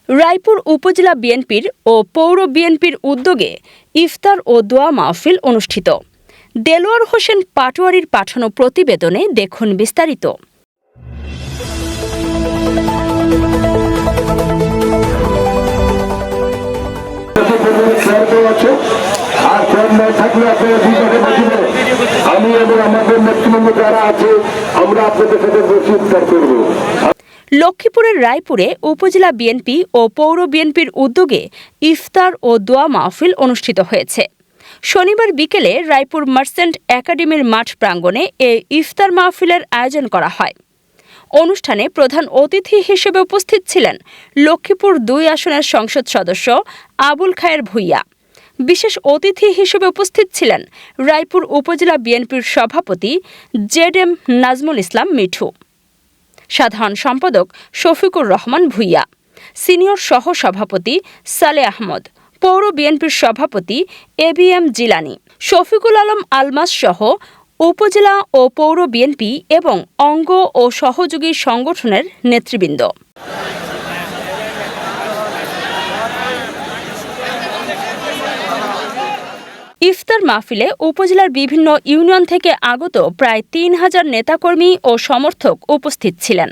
রায়পুর উপজেলা বিএনপির ও পৌর বিএনপির উদ্যোগে ইফতার ও দোয়া মাহফিল অনুষ্ঠিত। দেলোয়ার হোসেন পাটোয়ারীর পাঠানো প্রতিবেদনে দেখুন বিস্তারিত। আমি এবং আমাদের নেতৃবৃন্দ যারা আছে আমরা আপনাদের সাথে বসে ইফতার করব। লক্ষ্মীপুরের রায়পুরে উপজেলা বিএনপি ও পৌর বিএনপির উদ্যোগে ইফতার ও দোয়া মাহফিল অনুষ্ঠিত হয়েছে। শনিবার বিকেলে রায়পুর মার্চেন্ট একাডেমির মাঠ প্রাঙ্গণে এই ইফতার মাহফিলের আয়োজন করা হয়। অনুষ্ঠানে প্রধান অতিথি হিসেবে উপস্থিত ছিলেন লক্ষ্মীপুর ২ আসনের সংসদ সদস্য আবুল খায়ের ভূঁইয়া। বিশেষ অতিথি হিসেবে উপস্থিত ছিলেন রায়পুর উপজেলা বিএনপির সভাপতি জেড.এম. নাজমুল ইসলাম মিঠু, সাধারণ সম্পাদক শফিকুর রহমান ভূঁইয়া, সিনিয়র সহ সভাপতি সালে আহমদ, পৌর বিএনপির সভাপতি এ.বি.এম. জিলানী, শফিকুল আলম আলমাস সহ উপজেলা ও পৌর বিএনপি এবং অঙ্গ ও সহযোগী সংগঠনের নেতৃবৃন্দ। ইফতার মাহফিলে উপজেলার বিভিন্ন ইউনিয়ন থেকে আগত প্রায় ৩,০০০ নেতাকর্মী ও সমর্থক উপস্থিত ছিলেন।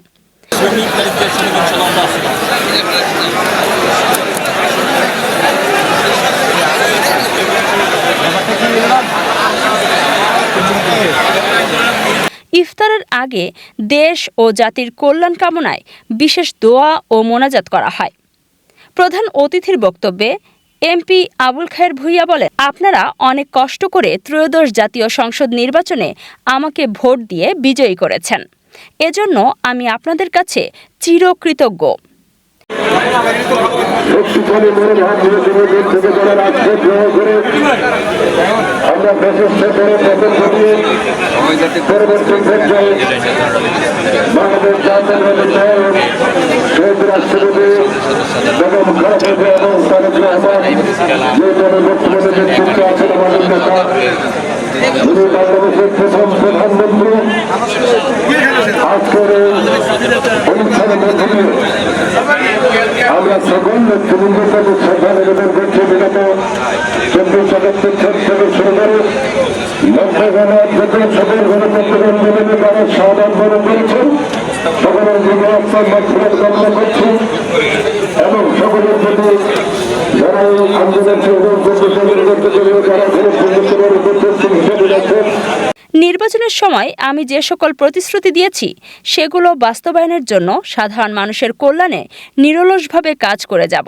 ইফতারের আগে দেশ ও জাতির কল্যাণ কামনায় বিশেষ দোয়া ও মোনাজাত করা হয়। প্রধান অতিথির বক্তব্যে এমপি আবুল খায়ের ভূঁইয়া বলেন, আপনারা অনেক কষ্ট করে ত্রয়োদশ জাতীয় সংসদ নির্বাচনে আমাকে ভোট দিয়ে বিজয়ী করেছেন। এজন্য আমি আপনাদের কাছে চিরকৃতজ্ঞ। বাংলাদেশের প্রথম প্রধানমন্ত্রী আজকের অনুষ্ঠানের মধ্যে দিয়ে আমরা সকল নেতৃবৃন্দকে শ্রদ্ধা নিবেদন করছি। বিগত ২৪-৭৭ থেকে শুরু করে ৯০ গণের থেকে সকল গণতন্ত্র আন্দোলনে তারা সমাধান করে করেছেন। সকলের জীবনাত্মার মাধ্যমে কামনা করছি এবং সকলের প্রতি যারা এই আন্দোলনকে নির্বাচনের সময় আমি যে সকল প্রতিশ্রুতি দিয়েছি সেগুলো বাস্তবায়নের জন্য সাধারণ মানুষের কল্যাণে নিরলসভাবে কাজ করে যাব।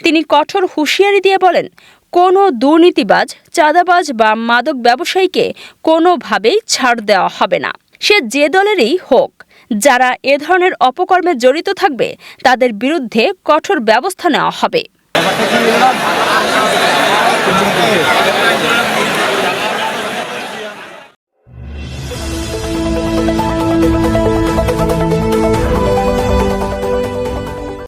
তিনি কঠোর হুঁশিয়ারি দিয়ে বলেন, কোনো দুর্নীতিবাজ, চাঁদাবাজ বা মাদক ব্যবসায়ীকে কোনোভাবেই ছাড় দেওয়া হবে না, সে যে দলেরই হোক। যারা এ ধরনের অপকর্মে জড়িত থাকবে তাদের বিরুদ্ধে কঠোর ব্যবস্থা নেওয়া হবে।